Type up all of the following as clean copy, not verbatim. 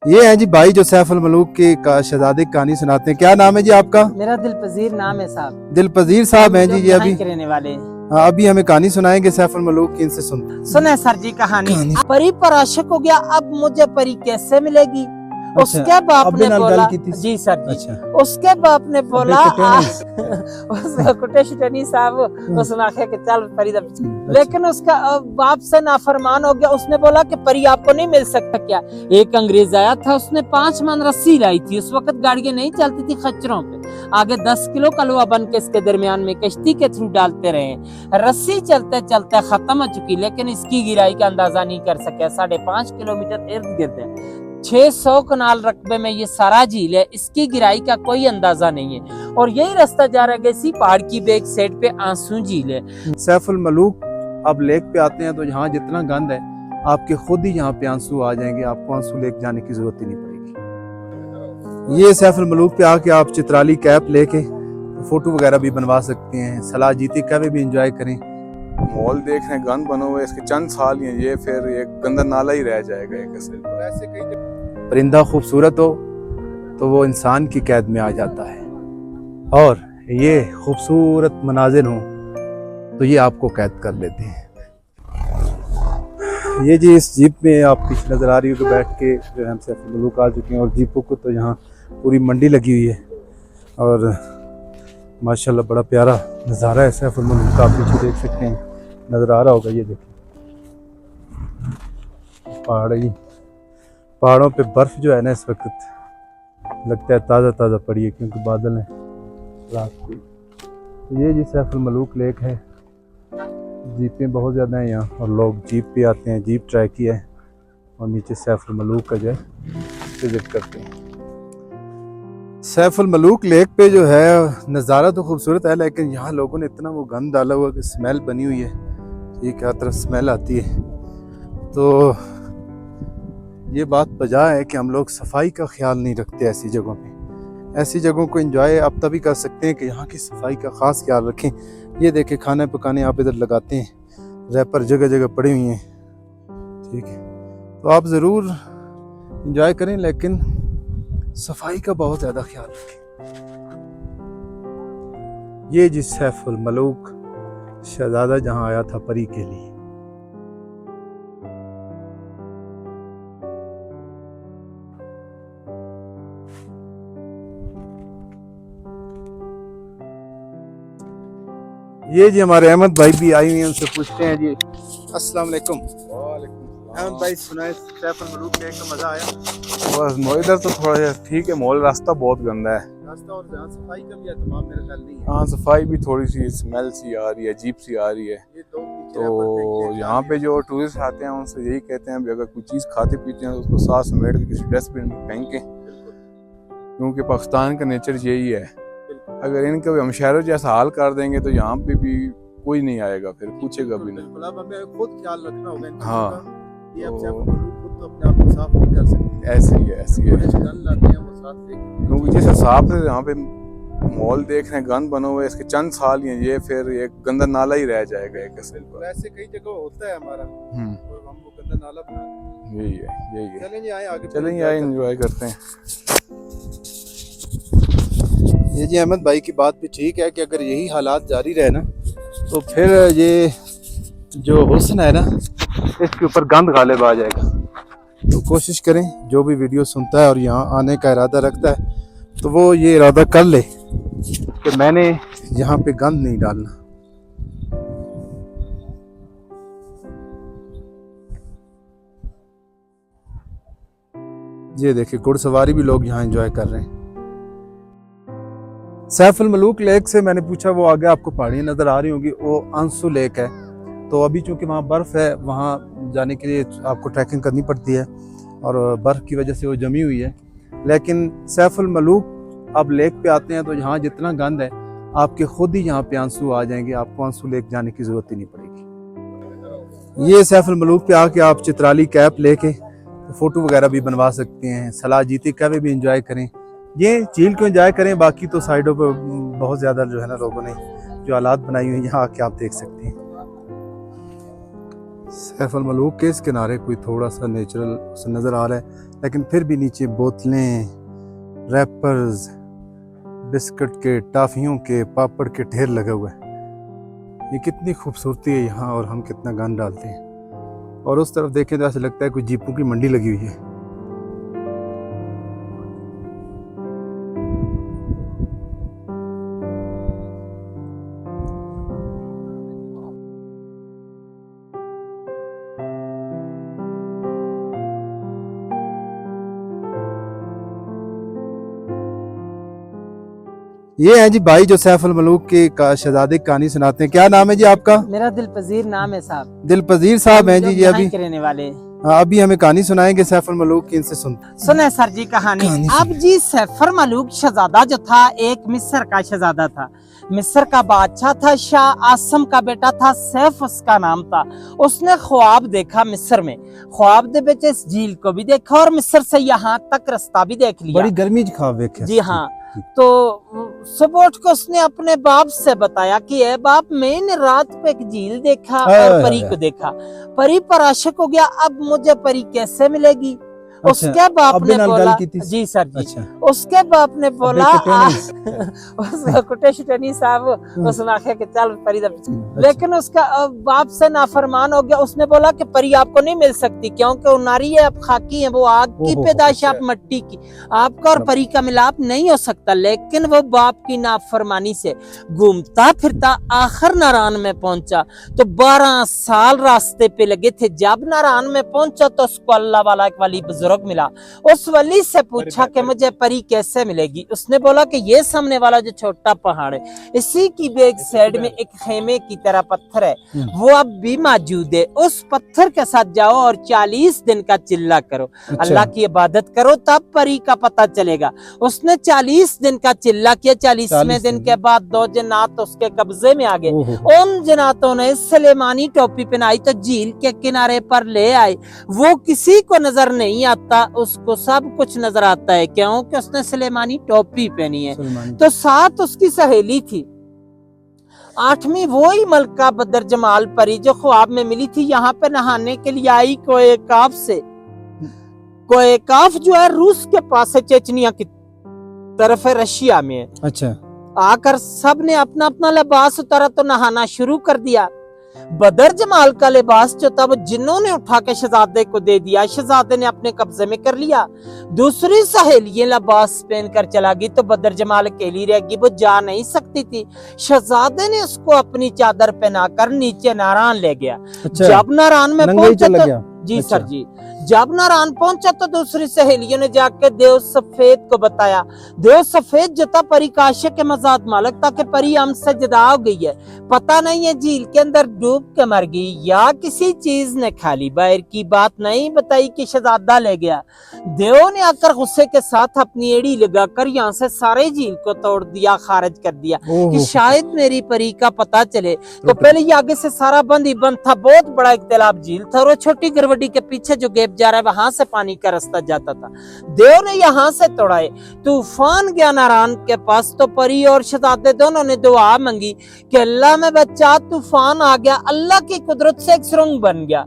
ये है जी भाई जो सैफुल मलूक की शहजादे की कहानी सुनाते हैं। क्या नाम है जी आपका? मेरा दिलपजीर नाम है साहब। दिलपजीर साहब हैं जी। ये यहाँ अभी के रहने वाले हैं। हाँ, अभी हमें कहानी सुनाएंगे सैफुल मलूक की। इनसे सुने सर जी कहानी। परी पर आशिक हो गया, अब मुझे परी कैसे मिलेगी? उसके बाप ने बोला जी सर जी। अच्छा। उसके बाप ने बोला उसका कुटे शुटनी साहब उसने आखे कि चल परी दा। लेकिन उसका बाप से नाफरमान हो गया। उसने बोला कि परी आपको नहीं मिल सकता क्या? एक अंग्रेज आया था, उसने 5 मन रस्सी लाई थी। उस वक्त गाड़ियां नहीं चलती थी खच्चरों पे। आगे 10 किलो कलवा बन के इसके दरमियान में कश्ती के थ्रू डालते रहे। रस्सी चलते चलते खत्म हो चुकी, लेकिन इसकी गिराई का अंदाजा नहीं कर सके। 5.5 किलोमीटर इर्द गिर्द है। 600 कनाल रकबे में ये सारा झील है। इसकी गिराई का कोई अंदाजा नहीं है। और यही रास्ता जा रहा है इसी पहाड़ की बैक साइड पे आंसू झील है। सैफुल मलूक अब लेक पे आते हैं तो यहाँ जितना गंद है आपके खुद ही यहाँ पे आंसू आ जाएंगे। आपको आंसू लेके जाने की जरूरत ही नहीं पड़ेगी। ये सैफुल मलूक पे आके आप चित्राली कैप लेके फोटो वगैरह भी बनवा सकते हैं। सलाह जीती कैप भी इंजॉय करें। मॉल देख रहे हैं, गंद बना हुआ है, इसके चंद साल ही हैं, ये फिर एक गंदा नाला ही रह जाएगा एक असल। ऐसे कई परिंदा खूबसूरत हो तो वो इंसान की कैद में आ जाता है, और ये खूबसूरत मनाजिर हो तो ये आपको कैद कर लेते हैं। ये जी इस जीप में आप पीछे नज़र आ रही हो कि बैठ के जो है हम सैफुल मलूक आ चुके हैं। और जीपों को तो यहाँ पूरी मंडी लगी हुई है और माशाल्लाह बड़ा प्यारा नज़ारा है सैफुल मलूक का। आप पीछे देख सकते हैं, नज़र आ रहा होगा। ये देखिए पहाड़ है, पहाड़ों पे बर्फ़ जो है ना इस वक्त लगता है ताज़ा ताज़ा पड़ी है, क्योंकि बादल हैं रात को। तो ये जी सैफुल मलूक लेक है। जीपें बहुत ज़्यादा हैं यहाँ और लोग जीप पे आते हैं, जीप ट्राई किया है और नीचे सैफुल मलूक का जो है विजिट करते हैं। सैफुल मलूक लेक पे जो है नज़ारा तो खूबसूरत है, लेकिन यहाँ लोगों ने इतना वो गंद डाला हुआ कि स्मेल बनी हुई है। ये क्या तरह स्मेल आती है। तो ये बात बजा है कि हम लोग सफाई का ख्याल नहीं रखते ऐसी जगहों पे। ऐसी जगहों को एंजॉय आप तभी कर सकते हैं कि यहाँ की सफाई का ख़ास ख्याल रखें। ये देखें खाने पकाने आप इधर लगाते हैं, रैपर जगह जगह पड़े हुए हैं, ठीक है। तो आप ज़रूर एंजॉय करें, लेकिन सफाई का बहुत ज़्यादा ख्याल रखें। ये जिस सैफुल मलूक शहजादा जहाँ आया था परी के लिए। ये जी हमारे अहमद भाई भी आई हुई हैं, उनसे पूछते हैं जी। अस्सलाम वालेकुम। अहमद भाई सुनाए सैफुल मलूक लेक का मजा आया? बस इधर तो थोड़ा ठीक है, मॉल रास्ता बहुत गंदा है। रास्ता और जहाँ सफाई का भी एहतमाम मेरे ख्याल नहीं है। हाँ, सफाई भी थोड़ी सी स्मेल सी आ रही है, अजीब सी आ रही है। ये तो यहाँ पे जो टूरिस्ट आते हैं उनसे यही कहते हैं अगर कोई चीज़ खाते पीते हैं तो उसको साफ समेट के किसी डस्टबिन में फेंकें, क्योंकि पाकिस्तान का नेचर यही है। अगर इनका भी हम शहरों जैसा हाल कर देंगे तो यहाँ पे भी कोई नहीं आएगा, फिर पूछेगा भी नहीं। बिल्कुल, अब हमें खुद ख्याल रखना होगा। हाँ, ये अब सैफुल मलूक खुद तो अपने आप को साफ नहीं कर सकते। ऐसी है गंद लाते हैं वो साथ लेके। क्योंकि जिस हिसाब से यहाँ पे मॉल देख रहे हैं, गंद बना हुआ है, इसके चंद साल ही हैं, ये फिर एक गंदा नाला ही रह जाएगा एक असल पर। ऐसे कई जगह होता है हमारा, और हम वो गंदा नाला बना। यही है। चलें जी आए आगे, चलें आए एंजॉय करते हैं। ये जी अहमद भाई की बात भी ठीक है कि अगर यही हालात जारी रहे ना तो फिर ये जो हुस्न है ना इसके ऊपर गंद गालिब आ जाएगा। तो कोशिश करें, जो भी वीडियो सुनता है और यहाँ आने का इरादा रखता है तो वो ये इरादा कर ले कि मैंने यहाँ पे गंद नहीं डालना। ये देखिए घुड़सवारी भी लोग यहाँ एंजॉय कर रहे हैं। सैफुल मलूक लेक से मैंने पूछा, वो आगे आपको पहाड़ियाँ नज़र आ रही होंगी, वो आंसू लेक है। तो अभी चूँकि वहाँ बर्फ़ है, वहाँ जाने के लिए आपको ट्रैकिंग करनी पड़ती है और बर्फ़ की वजह से वो जमी हुई है। लेकिन सैफुल मलूक अब लेक पे आते हैं तो यहाँ जितना गंद है आपके खुद ही यहाँ पे आंसू आ जाएंगे। आपको आंसू लेक जाने की ज़रूरत ही नहीं पड़ेगी। ये सैफुल मलूक पे आके आप चित्राली कैप लेके फ़ोटो वगैरह भी बनवा सकते हैं। सलाह जीती कैप भी इंजॉय करें। ये झील को एंजॉय करें, बाकी तो साइडों पर बहुत ज़्यादा जो है ना लोगों ने जो हालात बनाई हुई हैं यहाँ आके आप देख सकते हैं। सैफुल मलूक के इस किनारे कोई थोड़ा सा नेचुरल नज़र आ रहा है, लेकिन फिर भी नीचे बोतलें, रैपर्स, बिस्किट के, टॉफियों के, पापड़ के ढेर लगा हुआ है। ये कितनी खूबसूरती है यहाँ, और हम कितना गंद डालते हैं। और उस तरफ देखें तो ऐसा लगता है कोई जीपों की मंडी लगी हुई है। ये है जी भाई जो सैफ अल मलूक के शहजादे की कहानी सुनाते हैं। क्या नाम है जी आपका? मेरा दिल पजीर नाम है साहब। दिलपजीर साहब हैं जी। ये अभी रहने वाले अभी हमें कहानी सुनाएंगे सैफ अल मलूक की, इनसे सुनते। सुने सर जी कहानी। अब जी सैफ अल मलूक शहजादा जो था एक मिस्र का शहजादा था। मिस्र का बादशाह था, शाह आसम का बेटा था, सैफ उसका नाम था। उसने ख्वाब देखा मिस्र में। ख्वाब दे बेच इस झील को भी देखा और मिस्र से यहाँ तक रास्ता भी देख लिया। बड़ी गर्मी च ख्वाब देखे। जी हाँ। तो सुबह उठ को उसने अपने बाप से बताया कि ए बाप, मैंने रात को एक झील देखा और परी को देखा, परी पर आशिक हो गया, अब मुझे परी कैसे मिलेगी? अच्छा, उसके बाप ने बोला जी सर जी। अच्छा। उसके बाप ने बोला कुटे शुटे साहब उसने आखे कि चल परी दा पीछे। लेकिन उसका बाप से नाफरमान हो गया। उसने बोला कि परी आपको नहीं मिल सकती, क्योंकि वो नारी है, आप खाकी है, वो आग की पैदाइश, आप मट्टी की, आपका और परी का मिलाप नहीं हो सकता। लेकिन वो बाप की नाफरमानी से घूमता फिरता आखिर नारायण में पहुंचा। तो 12 साल रास्ते पे लगे थे। जब नारायण में पहुंचा तो उसको अल्लाह वाला एक वली मिला। उस वली से पूछा कि मुझे परी कैसे मिलेगी? उसने बोला कि ये सामने वाला जो छोटा पहाड़ है, इसी की बैक साइड में एक खेमे की तरह पत्थर है, वो अब भी मौजूद है। उस पत्थर के साथ जाओ और 40 दिन का चिल्ला करो, अल्लाह की इबादत करो, तब परी का पता चलेगा। उसने 40 दिन का चिल्ला किया। 40वें दिन के बाद 2 जन्नात उसके कब्जे में आ गए। उन जन्नातों ने सुलेमानी टोपी पहनाई तो झील के किनारे पर ले आए। वो किसी को नजर नहीं आता, उसको सब कुछ नजर आता है, क्योंकि उसने सुलेमानी टोपी पहनी है। तो साथ उसकी सहेली थी। 8वीं वही मलका बदर जमाल परी जो ख्वाब में मिली थी, यहाँ पे नहाने के लिए आई कोएकाफ से। कोएकाफ जो है रूस के पास है, चेचनिया की तरफ है, रशिया में है। अच्छा। आकर सब ने अपना अपना लिबास उतारा तो नहाना शुरू कर दिया। बदर जमाल का लिबास जो था वो जिन्होंने उठा के शहजादे को दे दिया, शहजादे ने अपने कब्जे में कर लिया। दूसरी सहेली लिबास पहन कर चला गई तो बदर जमाल अकेली रह गई, वो जा नहीं सकती थी। शहजादे ने उसको अपनी चादर पहनाकर नीचे नारायण ले गया। अच्छा। जब नारायण में पहुंचा तो जी अच्छा। सर जी, जब नारायण पहुंचा तो दूसरी सहेलियों ने जाकर देव सफेद को बताया। देव सफेद जो था परी का आशिक के मजाद मालक था कि परी हमसे जुदा हो गई है, पता नहीं है झील के अंदर डूब के मर गई या किसी चीज ने खा ली। बाहर की बात नहीं बताई कि शहजादा ले गया। देव ने आकर गुस्से के साथ अपनी एड़ी लगाकर यहाँ से सारे झील को तोड़ दिया, खारिज कर दिया कि शायद मेरी परी का पता चले। तो पहले ये आगे से सारा बंद ही बंद था, बहुत बड़ा एक तालाब झील था और छोटी गरवडी के पीछे जो गैप जा रहा है वहां से पानी का रास्ता जाता था। देव ने यहाँ से तोड़ाए। तूफान गया नारायण के पास तो परी और शहजादे दोनों ने दुआ मांगी कि अल्लाह में बच्चा, तूफान आ गया। अल्लाह की कुदरत से एक सुरंग बन गया।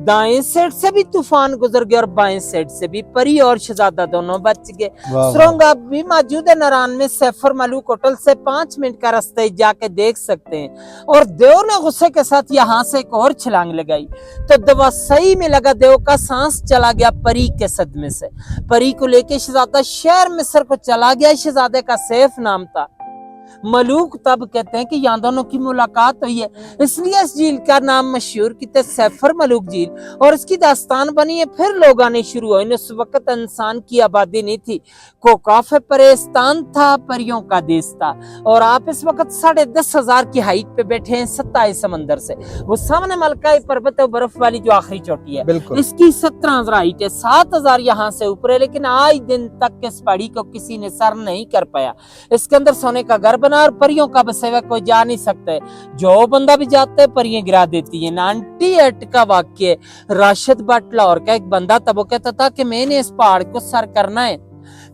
दाएं साइड से भी तूफान गुजर गया और बाएं साइड से भी। परी और शहजादा दोनों बच गए। सुरंग अब भी मौजूद है नारायण में। सैफ अल मलूक होटल से 5 मिनट का रास्ता जाके देख सकते हैं। और देव ने गुस्से के साथ यहाँ से एक और छलांग लगाई तो दवा सही में लगा। देव का सांस चला गया परी के सदमे से। परी को लेके शहजादा शहर मिस्र को चला गया। शहजादे का सैफ नाम था। मलूक तब कहते हैं कि यहाँ दोनों की मुलाकात हुई है, इसलिए इस झील का नाम मशहूर किया सैफ अल मलूक झील और इसकी दास्तान बनी है। फिर लोग आने शुरू हुए। उस वक्त इंसान की आबादी नहीं थी, कोकाफ परेस्तान था, परियों का देश था। और आप इस वक्त 10,500 की हाइट पे बैठे हैं 27 समंदर से। वो सामने मलका पर्वत है, बर्फ वाली जो आखिरी चोटी है, इसकी 17,000 हाइट है, 7,000 यहाँ से ऊपर है। लेकिन आज दिन तक इस पहाड़ी को किसी ने सर नहीं कर पाया। इसके अंदर सोने का घर बना और परियों का बसेवा कोई जा नहीं सकते। जो बंदा भी जाता है परियां गिरा देती है। 98 का वाक्य राशिद भट्ट लाहौर का एक बंदा था, वो कहता था कि मैंने इस पहाड़ को सर करना है।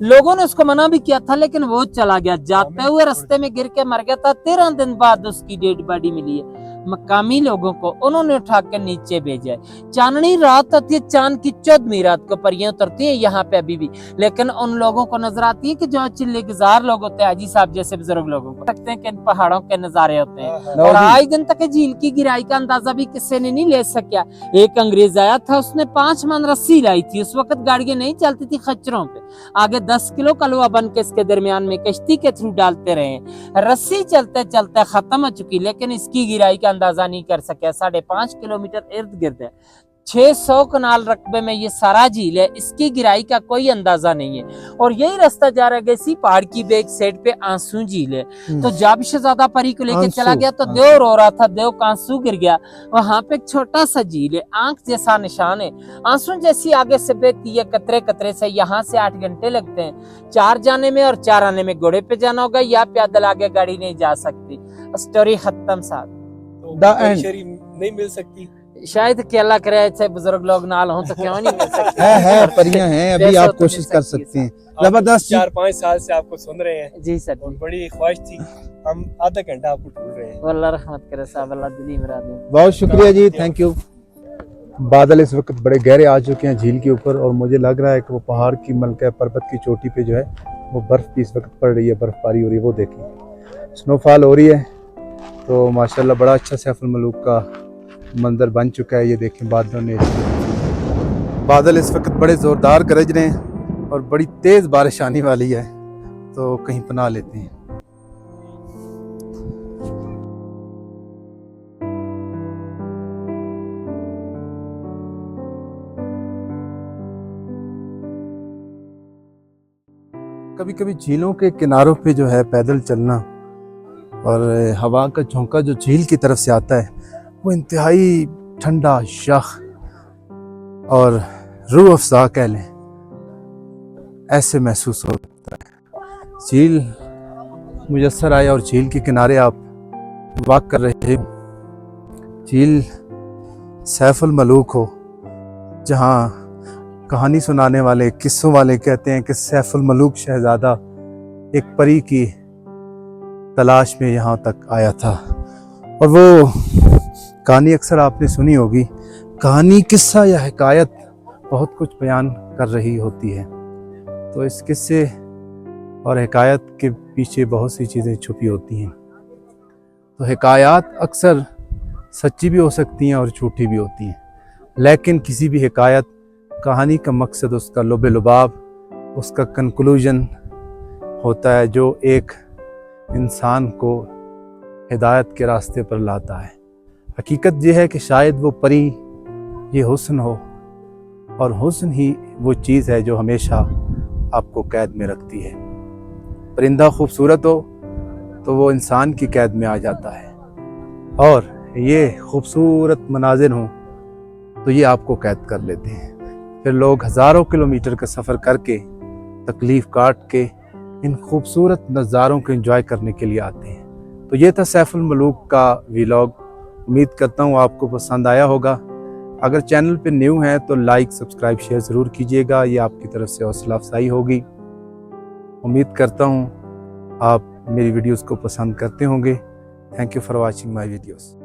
लोगों ने उसको मना भी किया था लेकिन वो चला गया। जाते हुए रास्ते में गिर के मर गया था। 13 दिन बाद उसकी डेड बॉडी मिली है। मकामी लोगों को उन्होंने उठा के नीचे भेजा है। चांदनी रात होती है, चांद की 14वीं रात को परियां उतरती है यहाँ पे अभी भी, लेकिन उन लोगों को नजर आती है कि जो चिल्ले गुजार लोग होते हैं, हाजी साहब जैसे बुजुर्ग लोगों को लगते हैं कि इन पहाड़ों के नजारे होते हैं। और आज दिन तक झील की गिराई का अंदाजा भी किसी ने नहीं ले सका। एक अंग्रेज आया था, उसने 5 मन रस्सी लाई थी। उस वक्त गाड़ियां नहीं चलती थी खच्चरों पे, आगे 10 किलो कलवा बन के इसके दरमियान में कश्ती के थ्रू डालते रहे। रस्सी चलते चलते खत्म हो चुकी, लेकिन इसकी गिराई का अंदाजा नहीं कर सके। 5.5 किलोमीटर इर्द गिर्द है, 600 कनाल रकबे में ये सारा झील है, इसकी गिराई का कोई अंदाजा नहीं है। और यही रास्ता जा रहा है इसी पहाड़ की बैक साइड पे आंसू झील है। तो जब शहजादा परी को लेके चला गया तो देव रो रहा था, देव का आंसू गिर गया। वहां पे एक छोटा सा झील है, आंख जैसा निशान है, आंसू जैसी आगे से बहती है कतरे कतरे से। यहाँ से 8 घंटे लगते हैं 4 जाने में, और 4 आने में। घोड़े पे जाना होगा या पैदल, आगे गाड़ी नहीं जा सकती। स्टोरी खत्म साहब। नहीं मिल सकती शायद कि अल्लाह करे ऐसे बुजुर्ग लोग नाल हों तो क्यों नहीं मिल सकते। है परियां हैं, अभी आप कोशिश कर सकते हैं। जबरदस्त। 4-5 साल से आपको सुन रहे हैं जी सर, और बड़ी ख्वाहिश थी, हम आधा घंटा आपको ढूंढ रहे हैं। अल्लाह रहमत करे साहब, अल्लाह दिली मुराद दे। बहुत शुक्रिया जी, थैंक यू। बादल इस वक्त बड़े गहरे आ चुके हैं झील के ऊपर, और मुझे लग रहा है कि वो पहाड़ की मलका पर्वत की चोटी पे जो है वो बर्फ भी इस वक्त पड़ रही है, बर्फबारी हो रही है। वो देखें, स्नोफॉल हो रही है। तो माशाल्लाह बड़ा अच्छा सैफुल मलूक का मंजर बन चुका है। ये देखें, बादल इस वक्त बड़े ज़ोरदार गरज रहे हैं और बड़ी तेज़ बारिश आने वाली है, तो कहीं पनाह लेते हैं। कभी कभी झीलों के किनारों पे जो है पैदल चलना और हवा का झोंका जो झील की तरफ से आता है वो इंतहाई ठंडा, शाख और रूह अफ़ज़ा कह लें, ऐसे महसूस होता है। झील मुयस्सर आए और झील के किनारे आप वॉक कर रहे हो, झील सैफुल मलूक हो, जहाँ कहानी सुनाने वाले, किस्सों वाले कहते हैं कि सैफुल मलूक शहजादा एक परी की तलाश में यहाँ तक आया था। और वो कहानी अक्सर आपने सुनी होगी, कहानी, किस्सा या हिकायत बहुत कुछ बयान कर रही होती है। तो इस किस्से और हिकायत के पीछे बहुत सी चीज़ें छुपी होती हैं। तो हिकायत अक्सर सच्ची भी हो सकती हैं और झूठी भी होती हैं, लेकिन किसी भी हिकायत, कहानी का मकसद उसका लुब लुबाब, उसका कंक्लूजन होता है जो एक इंसान को हिदायत के रास्ते पर लाता है। हकीकत यह है कि शायद वो परी ये हुस्न हो, और हुस्न ही वो चीज़ है जो हमेशा आपको कैद में रखती है। परिंदा खूबसूरत हो तो वो इंसान की कैद में आ जाता है, और ये खूबसूरत मनाजिर हों तो ये आपको कैद कर लेते हैं। फिर लोग हज़ारों किलोमीटर का सफ़र करके, तकलीफ़ काट के इन खूबसूरत नज़ारों को एंजॉय करने के लिए आते हैं। तो ये था सैफुल मलूक का व्लॉग। उम्मीद करता हूँ आपको पसंद आया होगा। अगर चैनल पे न्यू हैं तो लाइक, सब्सक्राइब, शेयर ज़रूर कीजिएगा, ये आपकी तरफ से हौसला अफजाई होगी। उम्मीद करता हूँ आप मेरी वीडियोज़ को पसंद करते होंगे। Thank you for watching my videos.